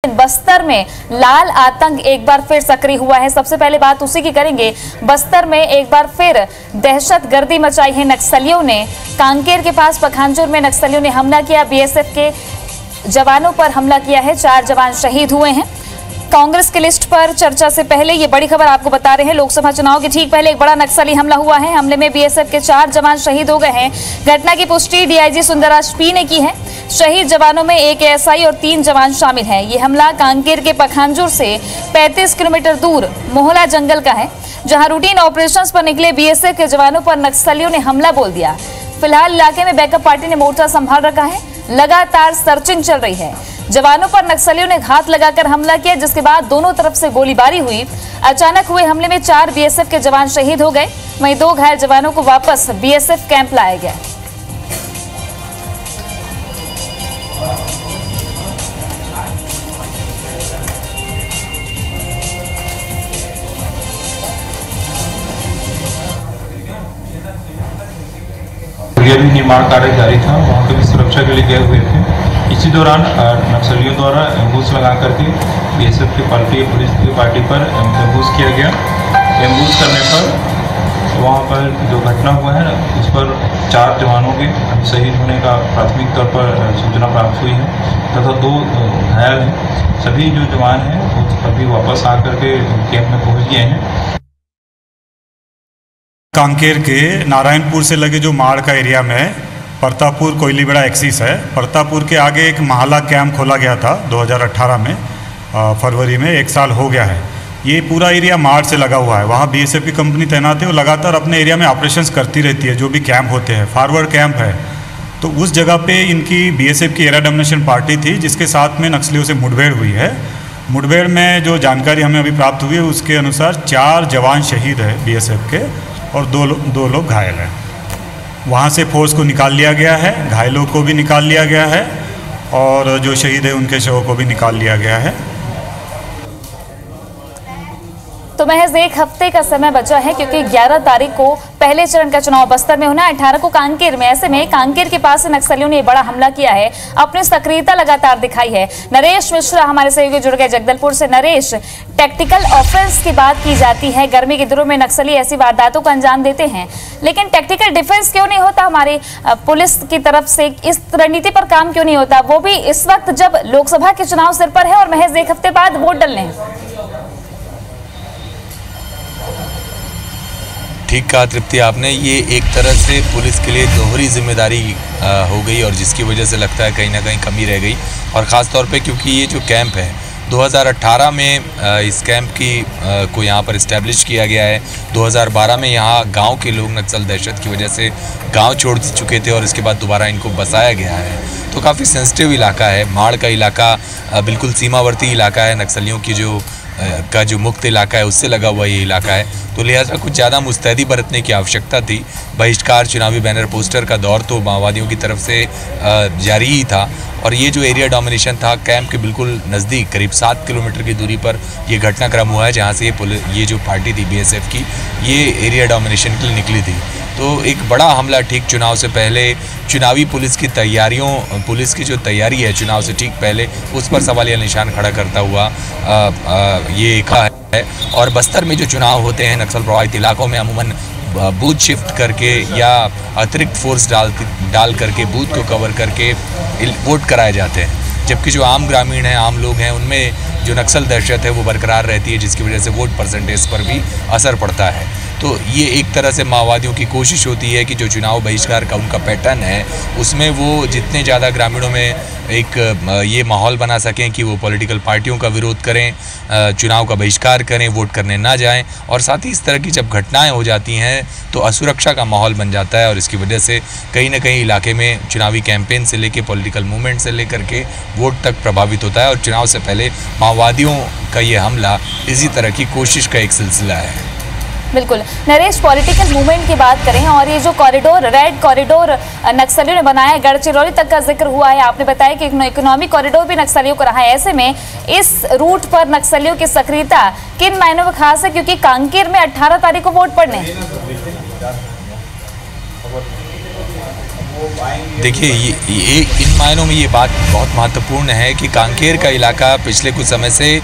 बस्तर में लाल आतंक एक बार फिर सक्रिय हुआ है। सबसे पहले बात उसी की करेंगे। बस्तर में एक बार फिर दहशतगर्दी मचाई है नक्सलियों ने। कांकेर के पास पखांजूर में नक्सलियों ने हमला किया, बीएसएफ के जवानों पर हमला किया है, 4 जवान शहीद हुए हैं। कांग्रेस की लिस्ट पर चर्चा से पहले ये बड़ी खबर आपको बता रहे हैं। लोकसभा चुनाव के ठीक पहले एक बड़ा नक्सली हमला हुआ है। हमले में बीएसएफ के 4 जवान शहीद हो गए हैं। घटना की पुष्टि डीआईजी सुंदरराज पी ने की है। शहीद जवानों में एक एएसआई और 3 जवान शामिल हैं। ये हमला कांकेर के पखांजूर से 35 किलोमीटर दूर मोहला जंगल का है, जहां रूटीन ऑपरेशंस पर निकले बीएसएफ के जवानों पर नक्सलियों ने हमला बोल दिया। फिलहाल इलाके में बैकअप पार्टी ने मोर्चा संभाल रखा है। लगातार सर्चिंग चल रही है। जवानों पर नक्सलियों ने घात लगाकर हमला किया, जिसके बाद दोनों तरफ से गोलीबारी हुई। अचानक हुए हमले में 4 बीएसएफ के जवान शहीद हो गए, वहीं 2 घायल जवानों को वापस बीएसएफ कैंप लाया गया। भी निर्माण कार्य जारी था, वहाँ पे भी सुरक्षा के लिए गए हुए थे। इसी दौरान नक्सलियों द्वारा एम्बुश लगा करके बीएसएफ की पार्टी, पुलिस की पार्टी पर एम्बुश किया गया। एम्बुश करने पर वहाँ पर जो घटना हुआ है उस पर 4 जवानों के शहीद होने का प्राथमिक तौर पर सूचना प्राप्त हुई है तथा 2 घायल हैं। सभी जो जवान हैं वो अभी वापस आकर के कैंप में पहुँच गए हैं। कांकेर के नारायणपुर से लगे जो माड़ का एरिया में परतापुर कोयलीबेड़ा एक्सिस है, परतापुर के आगे एक महला कैंप खोला गया था 2018 में, फरवरी में 1 साल हो गया है। ये पूरा एरिया माड़ से लगा हुआ है। वहाँ बीएसएफ की कंपनी तैनात है, वो लगातार अपने एरिया में ऑपरेशंस करती रहती है। जो भी कैंप होते हैं, फॉरवर्ड कैंप है, तो उस जगह पे इनकी बीएसएफ की एरिया डोमिनेशन पार्टी थी, जिसके साथ में नक्सलियों से मुठभेड़ हुई है। मुठभेड़ में जो जानकारी हमें अभी प्राप्त हुई है उसके अनुसार 4 जवान शहीद है बीएसएफ के और 2 लोग घायल हैं। वहाँ से फोर्स को निकाल लिया गया है, घायलों को भी निकाल लिया गया है और जो शहीद है उनके शवों को भी निकाल लिया गया है। तो महज 1 हफ्ते का समय बचा है, क्योंकि 11 तारीख को पहले चरण का चुनाव बस्तर में होना है, 18 को कांकेर में। ऐसे में कांकेर के पास नक्सलियों ने बड़ा हमला किया है, अपनी सक्रियता लगातार दिखाई है। नरेश मिश्रा हमारे सहयोगी जुड़ गए जगदलपुर से। नरेश, टैक्टिकल ऑफेंस की बात की जाती है, गर्मी के दिनों में नक्सली ऐसी वारदातों को अंजाम देते हैं, लेकिन टैक्टिकल डिफेंस क्यों नहीं होता हमारी पुलिस की तरफ से? इस रणनीति पर काम क्यों नहीं होता, वो भी इस वक्त जब लोकसभा के चुनाव सिर पर है और महज 1 हफ्ते बाद वोट डलने हैं? ठीक कहा तृप्ति आपने, ये एक तरह से पुलिस के लिए दोहरी जिम्मेदारी हो गई और जिसकी वजह से लगता है कहीं ना कहीं कमी रह गई। और ख़ास तौर पे क्योंकि ये जो कैंप है 2018 में इस कैंप को यहाँ पर इस्टेब्लिश किया गया है। 2012 में यहाँ गांव के लोग नक्सल दहशत की वजह से गांव छोड़ चुके थे और इसके बाद दोबारा इनको बसाया गया है। तो काफ़ी सेंसिटिव इलाका है, माड़ का इलाका बिल्कुल सीमावर्ती इलाका है, नक्सलियों की जो मुक्त इलाका है उससे लगा हुआ ये इलाका है। तो लिहाजा कुछ ज़्यादा मुस्तैदी बरतने की आवश्यकता थी। बहिष्कार, चुनावी बैनर पोस्टर का दौर तो माओवादियों की तरफ से जारी ही था और ये जो एरिया डोमिनेशन था कैंप के बिल्कुल नज़दीक, करीब 7 किलोमीटर की दूरी पर ये घटनाक्रम हुआ है, जहाँ से ये जो पार्टी थी बीएसएफ की, ये एरिया डोमिनेशन के लिए निकली थी। तो एक बड़ा हमला ठीक चुनाव से पहले, चुनावी पुलिस की जो तैयारी है चुनाव से ठीक पहले, उस पर सवालिया निशान खड़ा करता हुआ ये एक है। और बस्तर में जो चुनाव होते हैं नक्सल प्रभावित इलाकों में अमूमन बूथ शिफ्ट करके या अतिरिक्त फोर्स डाल करके बूथ को कवर करके वोट कराए जाते हैं, जबकि जो आम ग्रामीण हैं, आम लोग हैं, उनमें जो नक्सल दहशत है वो बरकरार रहती है, जिसकी वजह से वोट परसेंटेज पर भी असर पड़ता है। तो ये एक तरह से माओवादियों की कोशिश होती है कि जो चुनाव बहिष्कार का उनका पैटर्न है उसमें वो जितने ज़्यादा ग्रामीणों में एक ये माहौल बना सकें कि वो पॉलिटिकल पार्टियों का विरोध करें, चुनाव का बहिष्कार करें, वोट करने ना जाएं। और साथ ही इस तरह की जब घटनाएं हो जाती हैं तो असुरक्षा का माहौल बन जाता है और इसकी वजह से कहीं ना कहीं इलाके में चुनावी कैंपेन से लेकर पॉलिटिकल मूवमेंट से लेकर के वोट तक प्रभावित होता है। और चुनाव से पहले माओवादियों का ये हमला इसी तरह की कोशिश का एक सिलसिला है। बिल्कुल नरेश, पॉलिटिकल मूवमेंट की बात करें और ये जो कॉरिडोर, रेड कॉरिडोर नक्सलियों ने बनाया है, गढ़चिरौली तक का जिक्र हुआ है, आपने बताया कि इकोनॉमिक कॉरिडोर भी नक्सलियों को रहा है। ऐसे में इस रूट पर नक्सलियों की सक्रियता किन मायनों में खास है, क्योंकि कांकेर में 18 तारीख को वोट पड़ने? देखिए ये इन मायनों में ये बात बहुत महत्वपूर्ण है कि कांकेर का इलाका पिछले कुछ समय से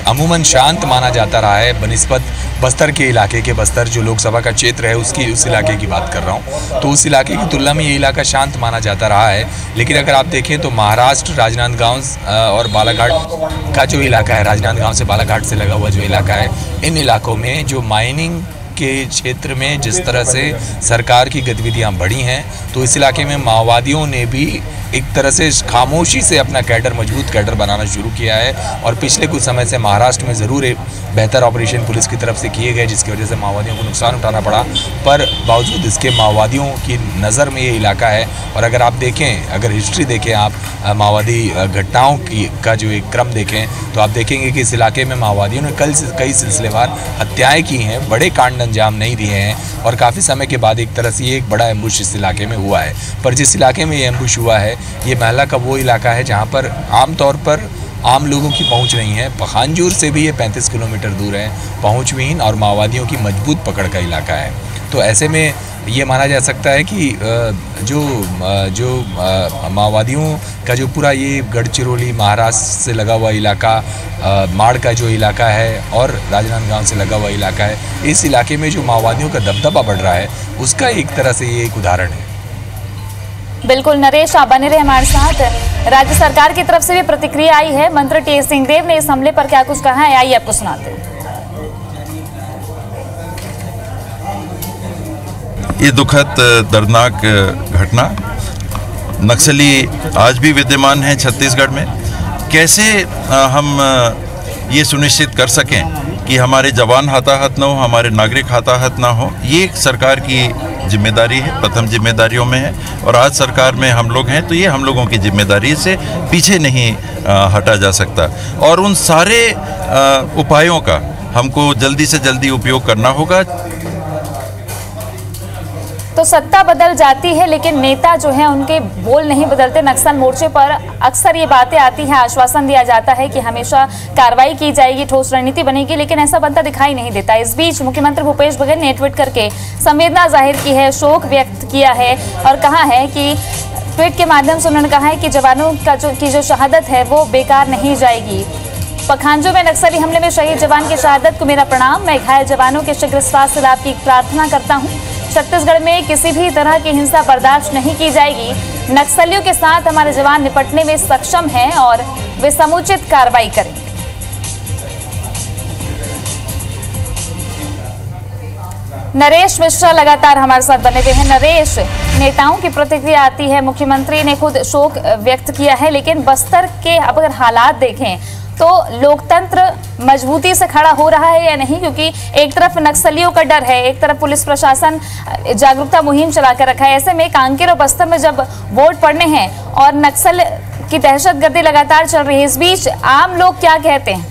अमूमन शांत माना जाता रहा है बनिस्बत बस्तर के इलाके के। बस्तर जो लोकसभा का क्षेत्र है उस इलाके की बात कर रहा हूँ, तो उस इलाके की तुलना में ये इलाका शांत माना जाता रहा है। लेकिन अगर आप देखें तो महाराष्ट्र राजनांदगांव और बालाघाट का जो इलाका है, राजनांदगांव से बालाघाट से लगा हुआ जो इलाका है, इन इलाकों में जो माइनिंग के क्षेत्र में जिस तरह से सरकार की गतिविधियां बढ़ी हैं, तो इस इलाके में माओवादियों ने भी एक तरह से खामोशी से अपना कैडर, मजबूत कैडर बनाना शुरू किया है। और पिछले कुछ समय से महाराष्ट्र में ज़रूर एक बेहतर ऑपरेशन पुलिस की तरफ से किए गए, जिसकी वजह से माओवादियों को नुकसान उठाना पड़ा, पर बावजूद इसके माओवादियों की नज़र में ये इलाका है। और अगर आप देखें, अगर हिस्ट्री देखें आप माओवादी घटनाओं का जो एक क्रम देखें, तो आप देखेंगे कि इस इलाके में माओवादियों ने कई सिलसिलेवार हत्याएँ की हैं, बड़े कांड अंजाम नहीं दिए हैं। और काफ़ी समय के बाद एक तरह से ये एक बड़ा एम्बुश इस इलाके में हुआ है। पर जिस इलाके में ये एम्बुश हुआ है, ये महला का वो इलाका है जहाँ पर आमतौर पर आम लोगों की पहुंच नहीं है। पखानजूर से भी ये 35 किलोमीटर दूर है, पहुंचविहीन और माओवादियों की मजबूत पकड़ का इलाका है। तो ऐसे में ये माना जा सकता है कि जो माओवादियों का जो पूरा ये गढ़चिरौली महाराष्ट्र से लगा हुआ इलाका, माड़ का जो इलाका है और राजनांदगांव से लगा हुआ इलाका है, इस इलाके में जो माओवादियों का दबदबा बढ़ रहा है, उसका एक तरह से ये एक उदाहरण है। बिल्कुल नरेश, आप बने रहे हमारे साथ। राज्य सरकार की तरफ से भी प्रतिक्रिया आई है। मंत्री टी सिंहदेव ने इस हमले पर क्या कुछ कहा है, आइए आपको सुनाते हैं। ये दुखद दर्दनाक घटना, नक्सली आज भी विद्यमान है छत्तीसगढ़ में। कैसे हम ये सुनिश्चित कर सकें कि हमारे जवान हताहत न हो, हमारे नागरिक हताहत ना हो, ये सरकार की जिम्मेदारी है, प्रथम जिम्मेदारियों में है। और आज सरकार में हम लोग हैं, तो ये हम लोगों की जिम्मेदारी से पीछे नहीं हटा जा सकता। और उन सारे उपायों का हमको जल्दी से जल्दी उपयोग करना होगा। तो सत्ता बदल जाती है लेकिन नेता जो है उनके बोल नहीं बदलते। नक्सल मोर्चे पर अक्सर ये बातें आती हैं, आश्वासन दिया जाता है कि हमेशा कार्रवाई की जाएगी, ठोस रणनीति बनेगी, लेकिन ऐसा बनता दिखाई नहीं देता। इस बीच मुख्यमंत्री भूपेश बघेल ने ट्वीट करके संवेदना जाहिर की है, शोक व्यक्त किया है और कहा है कि ट्वीट के माध्यम से उन्होंने कहा है कि जवानों की जो शहादत है वो बेकार नहीं जाएगी। पखांजूर में नक्सली हमले में शहीद जवान की शहादत को मेरा प्रणाम। मैं घायल जवानों के शीघ्र स्वास्थ्य लाभ की प्रार्थना करता हूं। छत्तीसगढ़ में किसी भी तरह की हिंसा बर्दाश्त नहीं की जाएगी। नक्सलियों के साथ हमारे जवान निपटने में सक्षम हैं और वे समुचित कार्रवाई करेंगे। नरेश मिश्रा लगातार हमारे साथ बने हुए हैं। नरेश, नेताओं की प्रतिक्रिया आती है, मुख्यमंत्री ने खुद शोक व्यक्त किया है, लेकिन बस्तर के अब अगर हालात देखें तो लोकतंत्र मजबूती से खड़ा हो रहा है या नहीं? क्योंकि एक तरफ नक्सलियों का डर है, एक तरफ पुलिस प्रशासन जागरूकता मुहिम चलाकर रखा है। ऐसे में कांकेर और बस्तर में जब वोट पड़ने हैं और नक्सल की दहशतगर्दी लगातार चल रही है, इस बीच आम लोग क्या कहते हैं?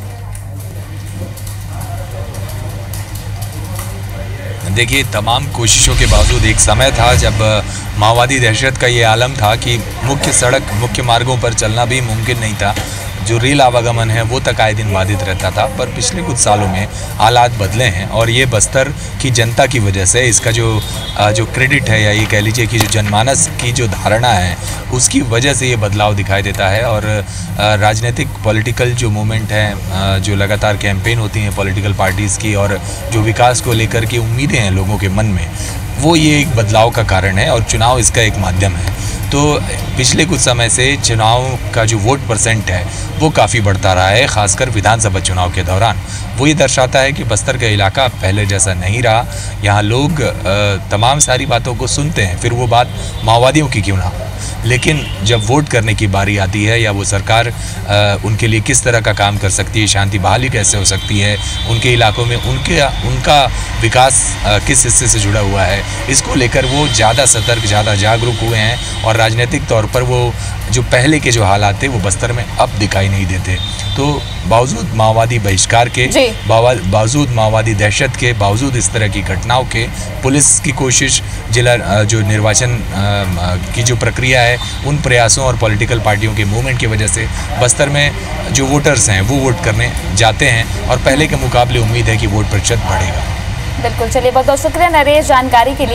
देखिए, तमाम कोशिशों के बावजूद एक समय था जब माओवादी दहशत का ये आलम था कि मुख्य मार्गों पर चलना भी मुमकिन नहीं था। जो रेल आवागमन है वो तक आए दिन बाधित रहता था। पर पिछले कुछ सालों में हालात बदले हैं और ये बस्तर की जनता की वजह से, इसका जो क्रेडिट है या ये कह लीजिए कि जो जनमानस की जो धारणा है उसकी वजह से ये बदलाव दिखाई देता है। और राजनीतिक पॉलिटिकल जो मूवमेंट है, जो लगातार कैंपेन होती हैं पॉलिटिकल पार्टीज़ की और जो विकास को लेकर के उम्मीदें हैं लोगों के मन में, वो ये एक बदलाव का कारण है और चुनाव इसका एक माध्यम है। तो पिछले कुछ समय से चुनाव का जो वोट परसेंट है वो काफ़ी बढ़ता रहा है, खासकर विधानसभा चुनाव के दौरान। वो ये दर्शाता है कि बस्तर का इलाका पहले जैसा नहीं रहा। यहाँ लोग तमाम सारी बातों को सुनते हैं, फिर वो बात माओवादियों की क्यों ना हो, लेकिन जब वोट करने की बारी आती है या वो सरकार उनके लिए किस तरह का काम कर सकती है, शांति बहाली कैसे हो सकती है, उनके इलाकों में उनका विकास किस हिस्से से जुड़ा हुआ है, इसको लेकर वो ज़्यादा सतर्क, ज़्यादा जागरूक हुए हैं। और राजनीतिक तौर पर वो जो पहले के जो हालात थे वो बस्तर में अब दिखाई नहीं देते। तो बावजूद माओवादी बहिष्कार के, बावजूद माओवादी दहशत के, बावजूद इस तरह की घटनाओं के, पुलिस की कोशिश, जिला जो निर्वाचन की जो प्रक्रिया है, उन प्रयासों और पॉलिटिकल पार्टियों के मूवमेंट की वजह से बस्तर में जो वोटर्स हैं वो वोट करने जाते हैं और पहले के मुकाबले उम्मीद है कि वोट प्रतिशत बढ़ेगा। बिल्कुल, चलिए बहुत बहुत शुक्रिया नरेश जानकारी के लिए।